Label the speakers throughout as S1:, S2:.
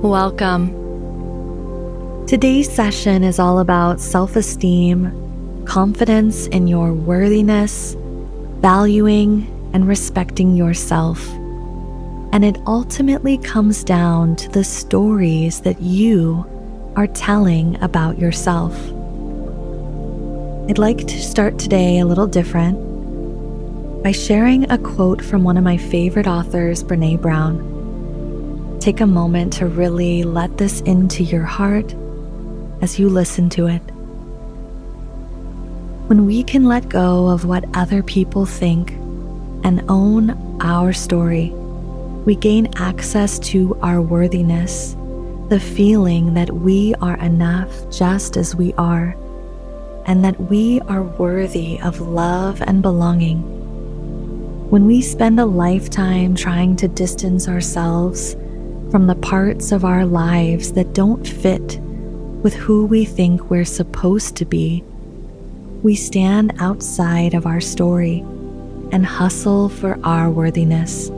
S1: Welcome. Today's session is all about self-esteem, confidence in your worthiness, valuing and respecting yourself. And it ultimately comes down to the stories that you are telling about yourself. I'd like to start today a little different by sharing a quote from one of my favorite authors, Brené Brown. Take a moment to really let this into your heart as you listen to it. When we can let go of what other people think and own our story, we gain access to our worthiness, the feeling that we are enough just as we are, and that we are worthy of love and belonging. When we spend a lifetime trying to distance ourselves from the parts of our lives that don't fit with who we think we're supposed to be, we stand outside of our story and hustle for our worthiness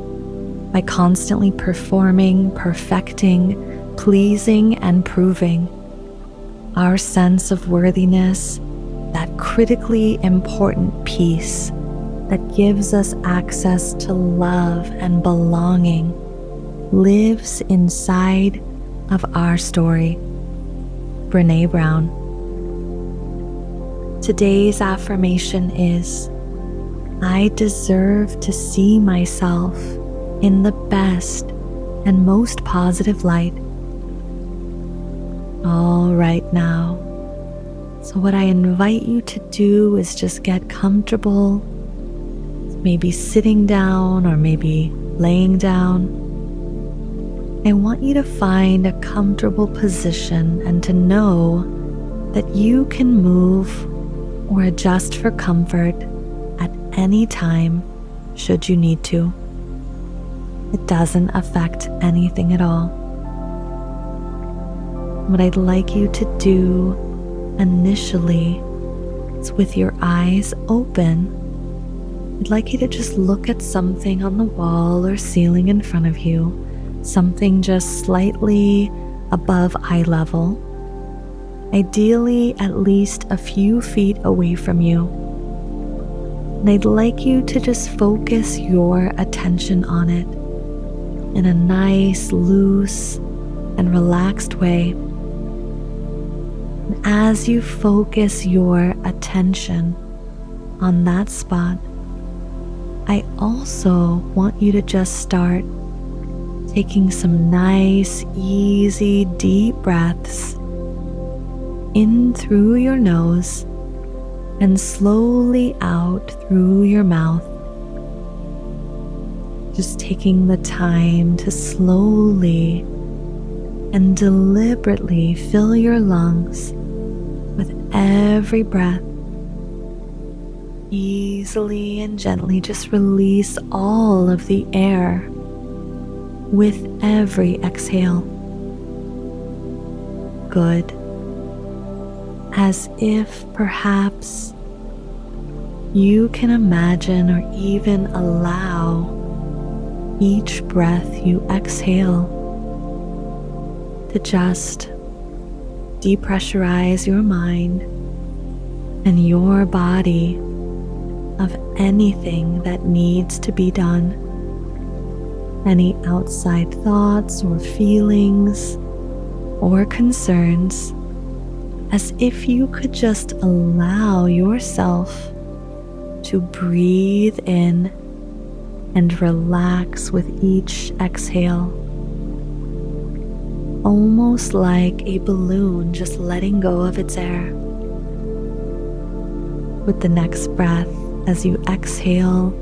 S1: by constantly performing, perfecting, pleasing, and proving. Our sense of worthiness, that critically important piece that gives us access to love and belonging, lives inside of our story. Brené Brown. Today's affirmation is, I deserve to see myself in the best and most positive light. All right now. So what I invite you to do is just get comfortable, maybe sitting down or maybe laying down. I want you to find a comfortable position and to know that you can move or adjust for comfort at any time should you need to. It doesn't affect anything at all. What I'd like you to do initially is, with your eyes open, I'd like you to just look at something on the wall or ceiling in front of you, something just slightly above eye level, ideally at least a few feet away from you. And I'd like you to just focus your attention on it in a nice, loose, and relaxed way. And as you focus your attention on that spot, I also want you to just start taking some nice, easy, deep breaths in through your nose and slowly out through your mouth. Just taking the time to slowly and deliberately fill your lungs with every breath. Easily and gently just release all of the air with every exhale. Good. As if perhaps you can imagine or even allow each breath you exhale to just depressurize your mind and your body of anything that needs to be done. Any outside thoughts or feelings or concerns, as if you could just allow yourself to breathe in and relax with each exhale, almost like a balloon just letting go of its air. With the next breath, as you exhale,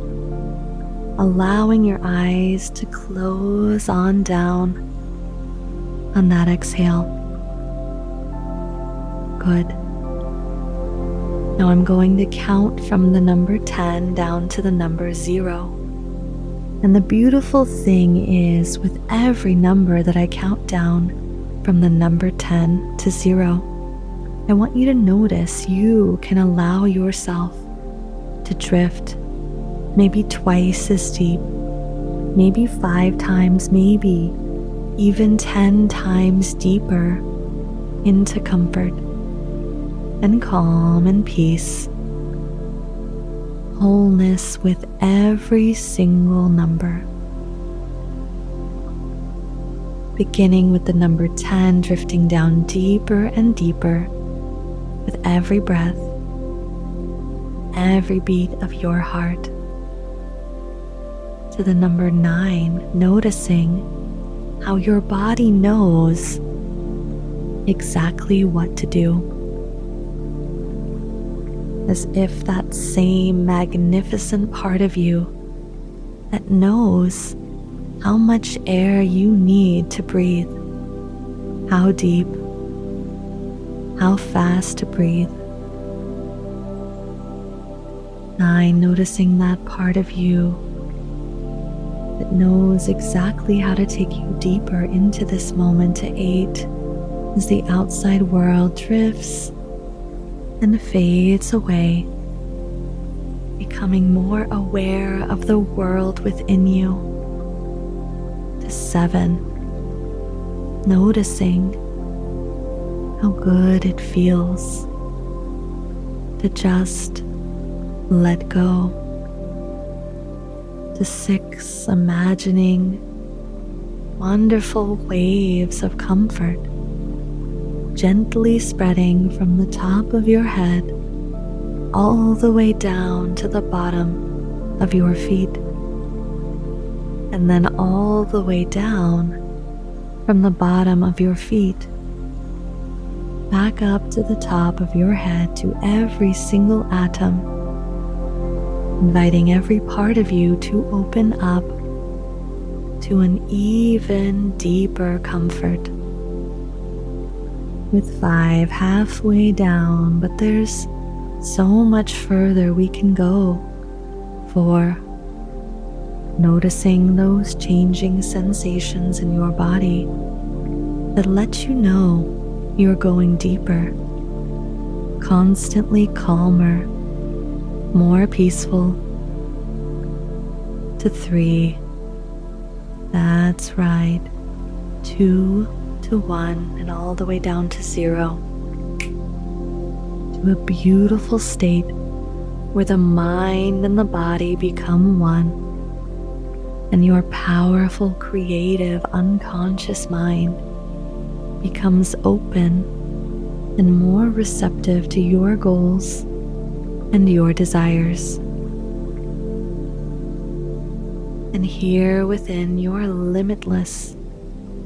S1: allowing your eyes to close on down on that exhale. Good. Now I'm going to count from the number 10 down to the number 0. And the beautiful thing is, with every number that I count down from the number 10 to 0, I want you to notice you can allow yourself to drift maybe twice as deep, maybe 5 times, maybe even 10 times deeper into comfort and calm and peace, wholeness with every single number. Beginning with the number 10, drifting down deeper and deeper with every breath, every beat of your heart, to the number 9, noticing how your body knows exactly what to do. As if that same magnificent part of you that knows how much air you need to breathe, how deep, how fast to breathe. 9, noticing that part of you that knows exactly how to take you deeper into this moment. To 8, as the outside world drifts and fades away, becoming more aware of the world within you. To 7, noticing how good it feels to just let go. To 6, imagining wonderful waves of comfort gently spreading from the top of your head all the way down to the bottom of your feet, and then all the way down from the bottom of your feet back up to the top of your head, to every single atom, inviting every part of you to open up to an even deeper comfort. With 5, halfway down, but there's so much further we can go. 4, noticing those changing sensations in your body that let you know you're going deeper, constantly calmer, more peaceful. To 3, that's right, 2 to 1, and all the way down to 0, to a beautiful state where the mind and the body become one, and your powerful, creative, unconscious mind becomes open and more receptive to your goals and your desires. And here within your limitless,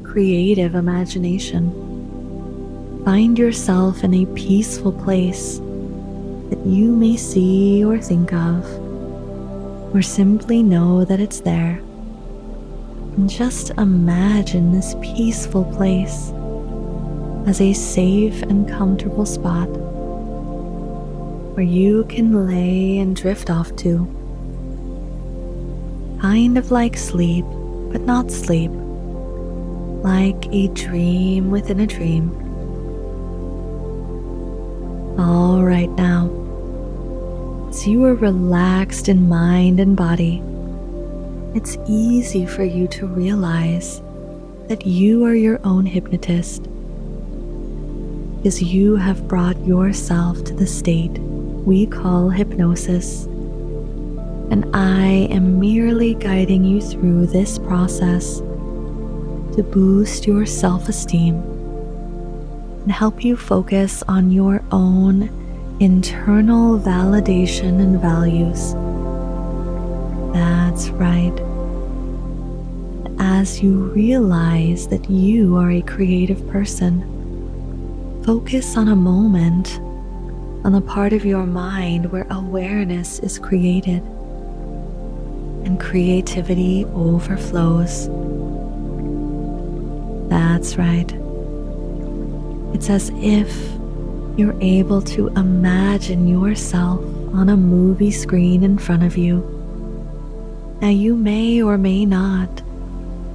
S1: creative imagination, find yourself in a peaceful place that you may see or think of, or simply know that it's there. And just imagine this peaceful place as a safe and comfortable spot where you can lay and drift off to. Kind of like sleep, but not sleep. Like a dream within a dream. All right now, as you are relaxed in mind and body, it's easy for you to realize that you are your own hypnotist, because you have brought yourself to the state we call hypnosis, and I am merely guiding you through this process to boost your self-esteem and help you focus on your own internal validation and values. That's right. As you realize that you are a creative person, focus on a moment on the part of your mind where awareness is created and creativity overflows. That's right. It's as if you're able to imagine yourself on a movie screen in front of you. Now, you may or may not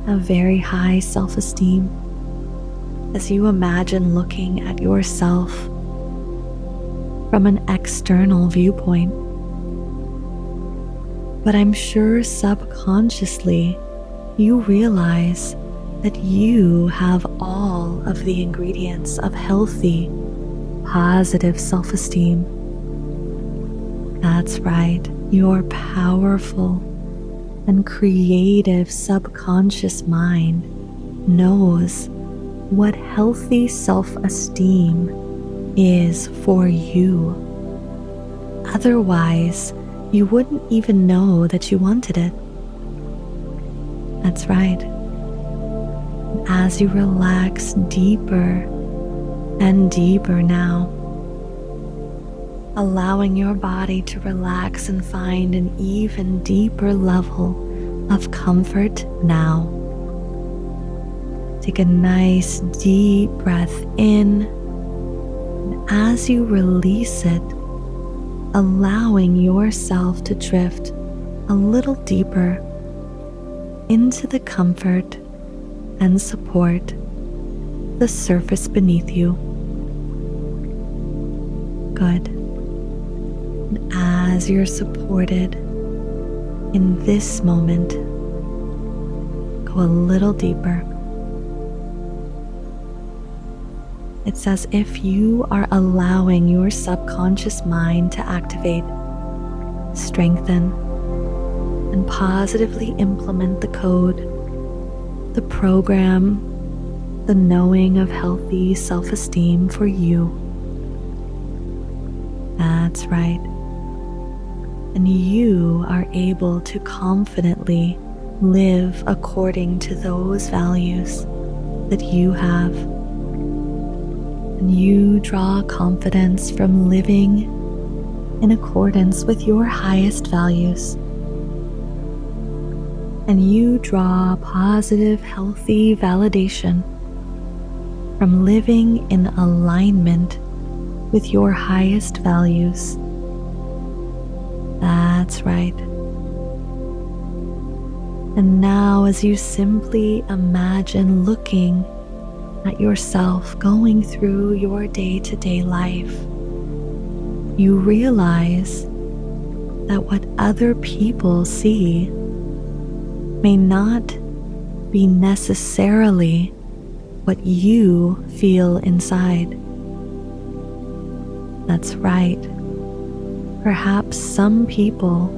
S1: have very high self-esteem as you imagine looking at yourself from an external viewpoint. But I'm sure subconsciously you realize that you have all of the ingredients of healthy, positive self-esteem. That's right, your powerful and creative subconscious mind knows what healthy self-esteem is for you. Otherwise, you wouldn't even know that you wanted it. That's right. As you relax deeper and deeper now, allowing your body to relax and find an even deeper level of comfort now. Take a nice deep breath in, and as you release it, allowing yourself to drift a little deeper into the comfort and support, the surface beneath you. Good. And as you're supported in this moment, go a little deeper. It's as if you are allowing your subconscious mind to activate, strengthen, and positively implement the code, the program, the knowing of healthy self-esteem for you. That's right. And you are able to confidently live according to those values that you have. And you draw confidence from living in accordance with your highest values. And you draw positive, healthy validation from living in alignment with your highest values. That's right. And now, as you simply imagine looking at yourself going through your day-to-day life, you realize that what other people see may not be necessarily what you feel inside. That's right. Perhaps some people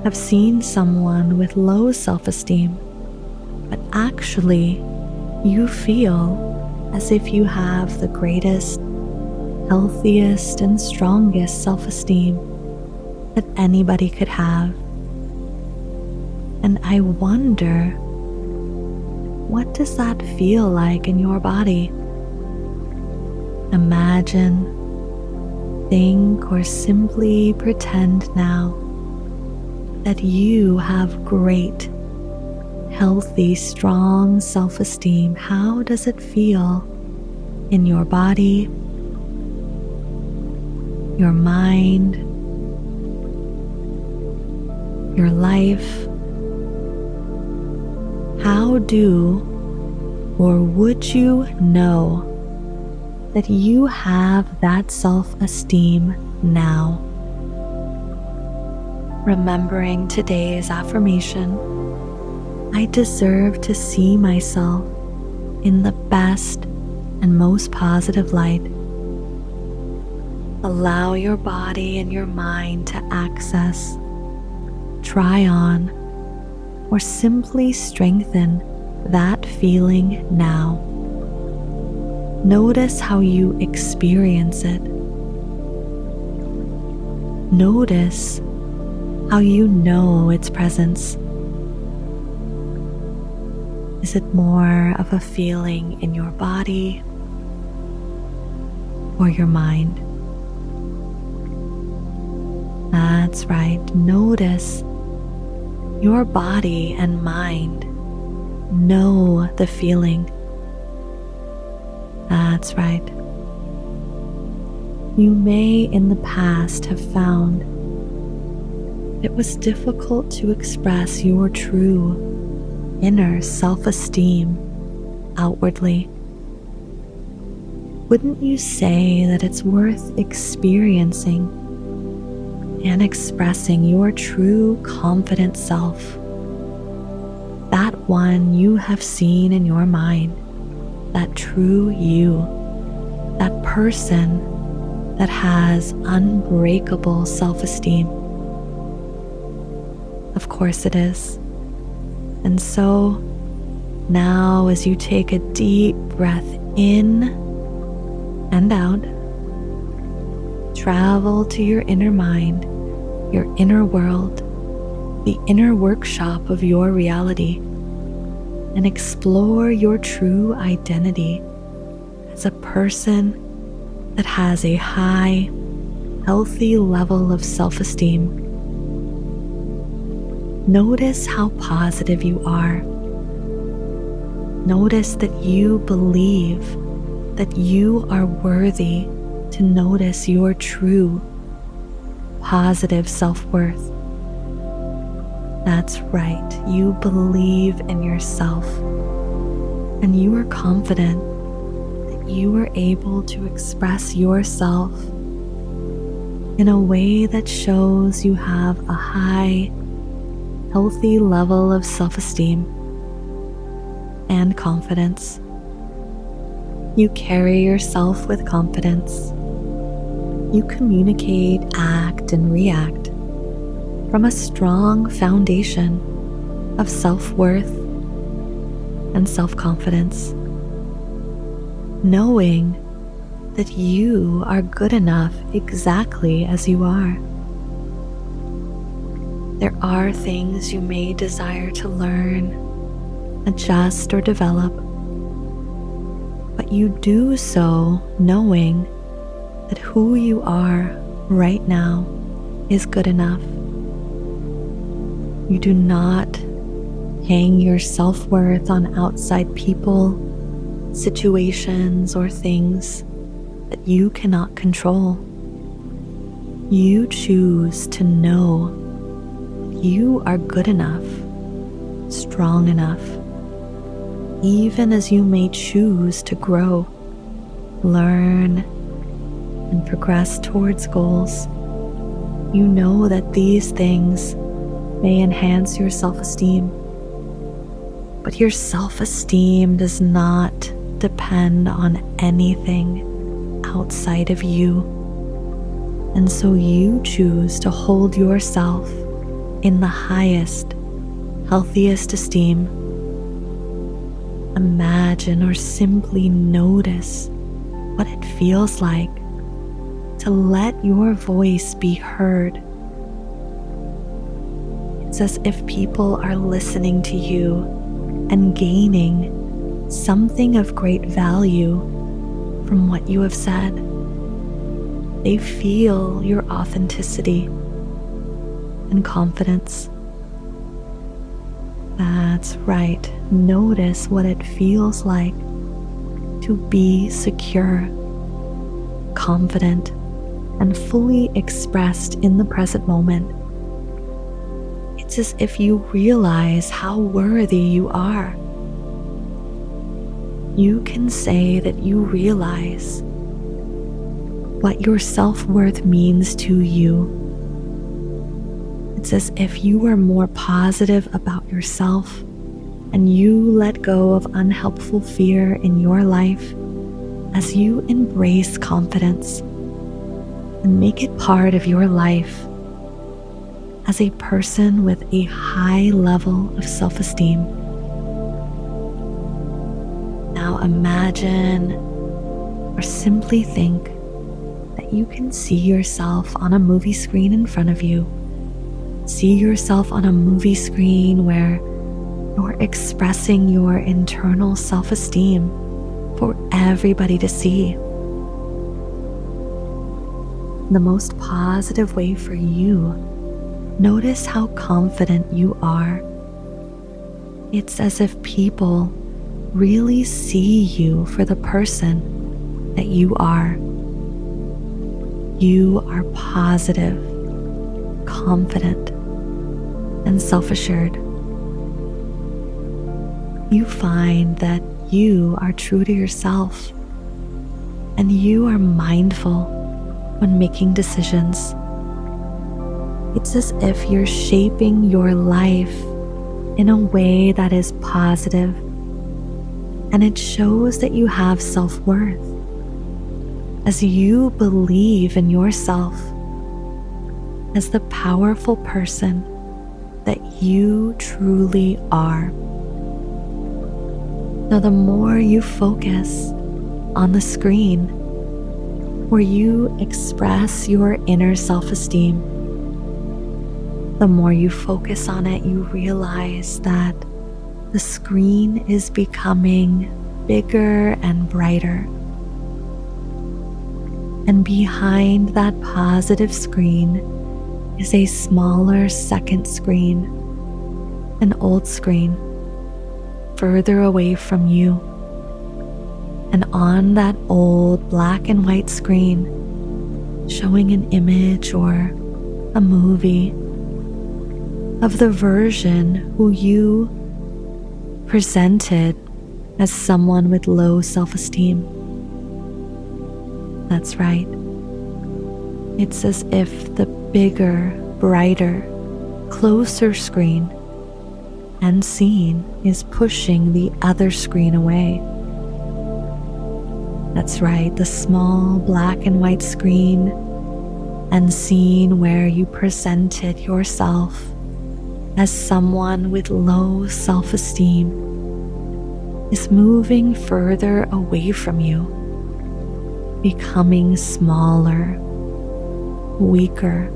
S1: have seen someone with low self-esteem, but actually you feel as if you have the greatest, healthiest, and strongest self-esteem that anybody could have. And I wonder, what does that feel like in your body? Imagine, think, or simply pretend now that you have great, healthy, strong self-esteem. How does it feel in your body, your mind, your life? How do or would you know that you have that self-esteem now? Remembering today's affirmation, I deserve to see myself in the best and most positive light. Allow your body and your mind to access, try on, or simply strengthen that feeling now. Notice how you experience it. Notice how you know its presence. Is it more of a feeling in your body or your mind? That's right. Notice your body and mind know the feeling. That's right. You may in the past have found it was difficult to express your true inner self-esteem outwardly. Wouldn't you say that it's worth experiencing and expressing your true confident self? That one you have seen in your mind, that true you, that person that has unbreakable self-esteem. Of course it is. And so now, as you take a deep breath in and out, travel to your inner mind, your inner world, the inner workshop of your reality, and explore your true identity as a person that has a high, healthy level of self-esteem. Notice how positive you are. Notice that you believe that you are worthy to notice your true, positive self-worth. That's right, you believe in yourself, and you are confident that you are able to express yourself in a way that shows you have a high, healthy level of self-esteem and confidence. You carry yourself with confidence. You communicate, act, and react from a strong foundation of self-worth and self-confidence, knowing that you are good enough exactly as you are. There are things you may desire to learn, adjust, or develop, but you do so knowing that who you are right now is good enough. You do not hang your self-worth on outside people, situations, or things that you cannot control. You choose to know that you are good enough, strong enough, even as you may choose to grow, learn, and progress towards goals. You know that these things may enhance your self-esteem, but your self-esteem does not depend on anything outside of you, and so you choose to hold yourself in the highest, healthiest esteem. Imagine or simply notice what it feels like to let your voice be heard. It's as if people are listening to you and gaining something of great value from what you have said. They feel your authenticity and confidence. That's right. Notice what it feels like to be secure, confident, and fully expressed in the present moment. It's as if you realize how worthy you are. You can say that you realize what your self-worth means to you. It's as if you are more positive about yourself and you let go of unhelpful fear in your life as you embrace confidence and make it part of your life as a person with a high level of self-esteem. Now imagine or simply think that you can see yourself on a movie screen in front of you. See yourself on a movie screen where you're expressing your internal self-esteem for everybody to see. The most positive way for you, notice how confident you are. It's as if people really see you for the person that you are. You are positive, confident, and self-assured. You find that you are true to yourself, and you are mindful when making decisions. It's as if you're shaping your life in a way that is positive, and it shows that you have self-worth as you believe in yourself as the powerful person that you truly are. Now, the more you focus on the screen where you express your inner self-esteem, the more you focus on it, you realize that the screen is becoming bigger and brighter. And behind that positive screen is a smaller second screen, an old screen, further away from you. And on that old black and white screen, showing an image or a movie of the version who you presented as someone with low self-esteem. That's right. It's as if the bigger, brighter, closer screen and scene is pushing the other screen away. That's right, the small black and white screen and scene where you presented yourself as someone with low self-esteem is moving further away from you, becoming smaller, weaker,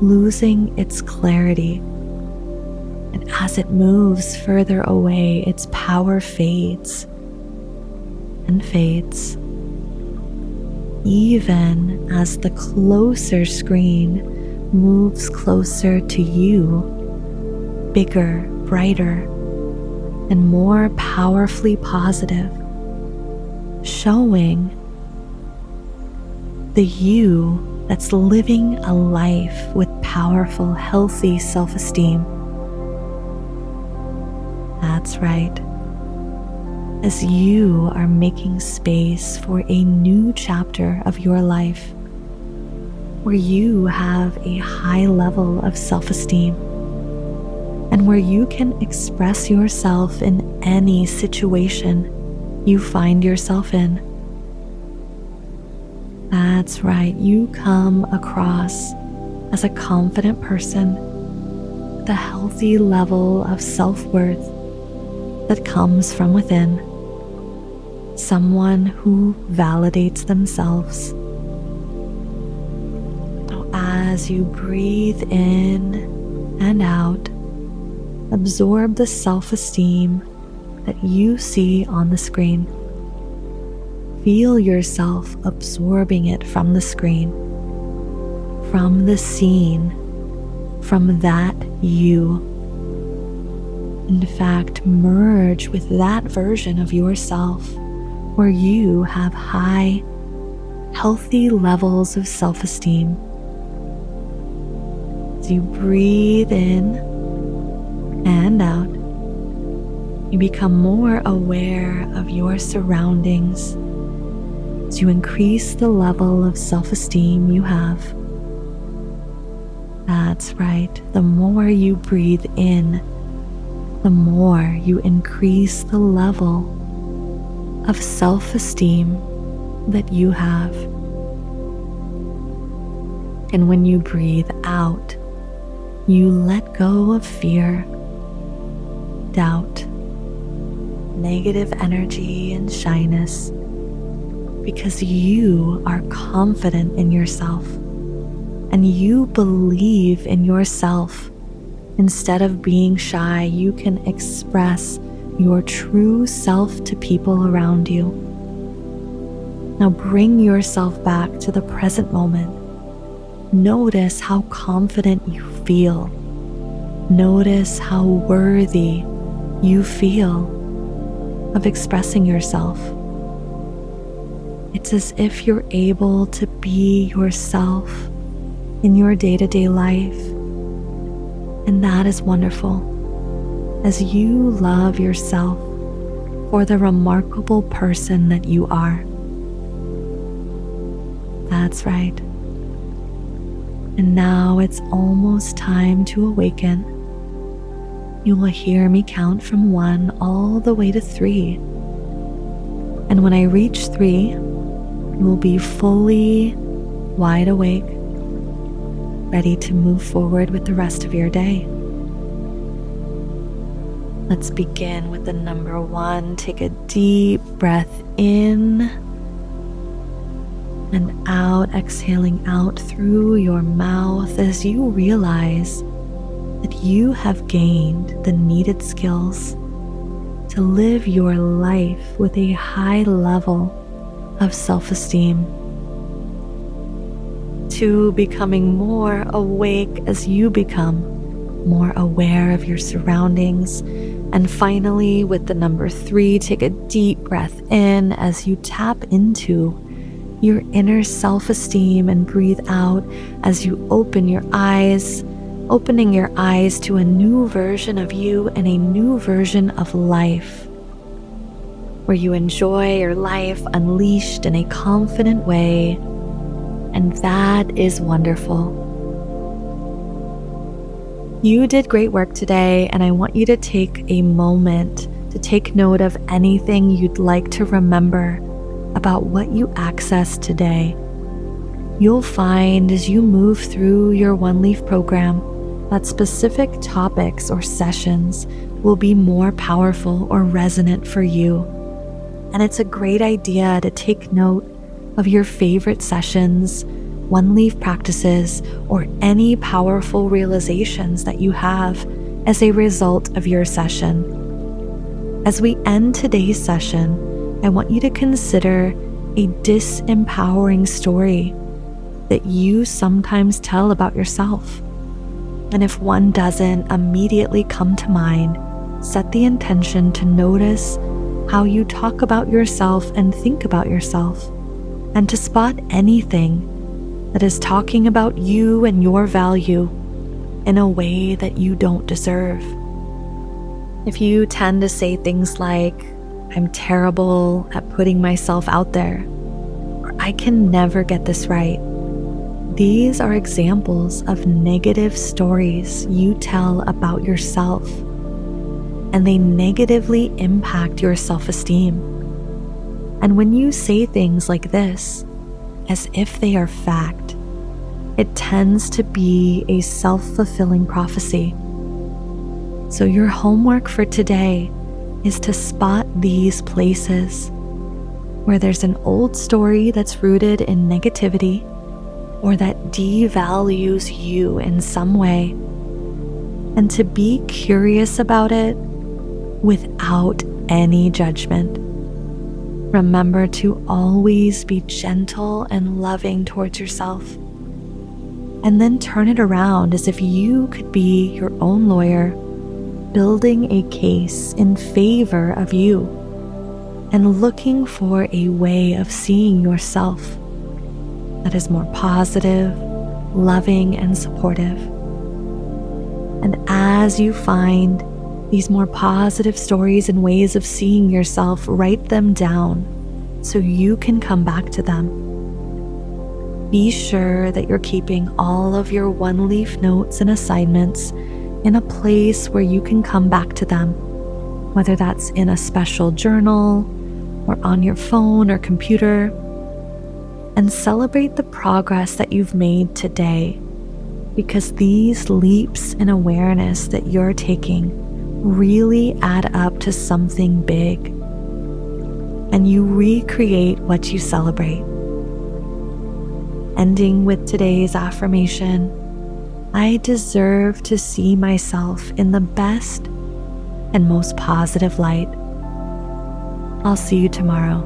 S1: losing its clarity. And as it moves further away, its power fades and fades, even as the closer screen moves closer to you, bigger, brighter, and more powerfully positive, showing the you that's living a life with powerful, healthy self-esteem. That's right. As you are making space for a new chapter of your life, where you have a high level of self-esteem and where you can express yourself in any situation you find yourself in. That's right, you come across as a confident person with a healthy level of self-worth that comes from within, someone who validates themselves. As you breathe in and out, absorb the self-esteem that you see on the screen. Feel yourself absorbing it from the screen, from the scene, from that you. In fact, merge with that version of yourself where you have high, healthy levels of self-esteem. As you breathe in and out, you become more aware of your surroundings as you increase the level of self-esteem you have. That's right. The more you breathe in, the more you increase the level of self-esteem that you have. And when you breathe out, you let go of fear, doubt, negative energy, and shyness, because you are confident in yourself and you believe in yourself. Instead of being shy, you can express your true self to people around you. Now bring yourself back to the present moment. Notice how confident you feel. Notice how worthy you feel of expressing yourself. It's as if you're able to be yourself in your day-to-day life. And that is wonderful, as you love yourself for the remarkable person that you are. That's right. And now it's almost time to awaken. You will hear me count from 1 all the way to 3. And when I reach 3, you will be fully wide awake, ready to move forward with the rest of your day. Let's begin with the number 1. Take a deep breath in and out, exhaling out through your mouth as you realize that you have gained the needed skills to live your life with a high level of self-esteem. 2, becoming more awake as you become more aware of your surroundings. And finally, with the number 3, take a deep breath in as you tap into your inner self-esteem and breathe out as you open your eyes, opening your eyes to a new version of you and a new version of life, where you enjoy your life unleashed in a confident way. And that is wonderful. You did great work today, and I want you to take a moment to take note of anything you'd like to remember about what you accessed today. You'll find as you move through your Oneleaf program that specific topics or sessions will be more powerful or resonant for you. And it's a great idea to take note of your favorite sessions, Oneleaf practices, or any powerful realizations that you have as a result of your session. As we end today's session, I want you to consider a disempowering story that you sometimes tell about yourself. And if one doesn't immediately come to mind, set the intention to notice how you talk about yourself and think about yourself, and to spot anything that is talking about you and your value in a way that you don't deserve. If you tend to say things like, "I'm terrible at putting myself out there," or "I can never get this right," these are examples of negative stories you tell about yourself, and they negatively impact your self-esteem. And when you say things like this, as if they are fact, it tends to be a self-fulfilling prophecy. So your homework for today is to spot these places where there's an old story that's rooted in negativity or that devalues you in some way, and to be curious about it without any judgment. Remember to always be gentle and loving towards yourself, and then turn it around as if you could be your own lawyer, building a case in favor of you and looking for a way of seeing yourself that is more positive, loving, and supportive. And as you find these more positive stories and ways of seeing yourself, write them down so you can come back to them. Be sure that you're keeping all of your Oneleaf notes and assignments in a place where you can come back to them, whether that's in a special journal or on your phone or computer, and celebrate the progress that you've made today, because these leaps in awareness that you're taking really add up to something big, and you recreate what you celebrate. Ending with today's affirmation, I deserve to see myself in the best and most positive light. I'll see you tomorrow.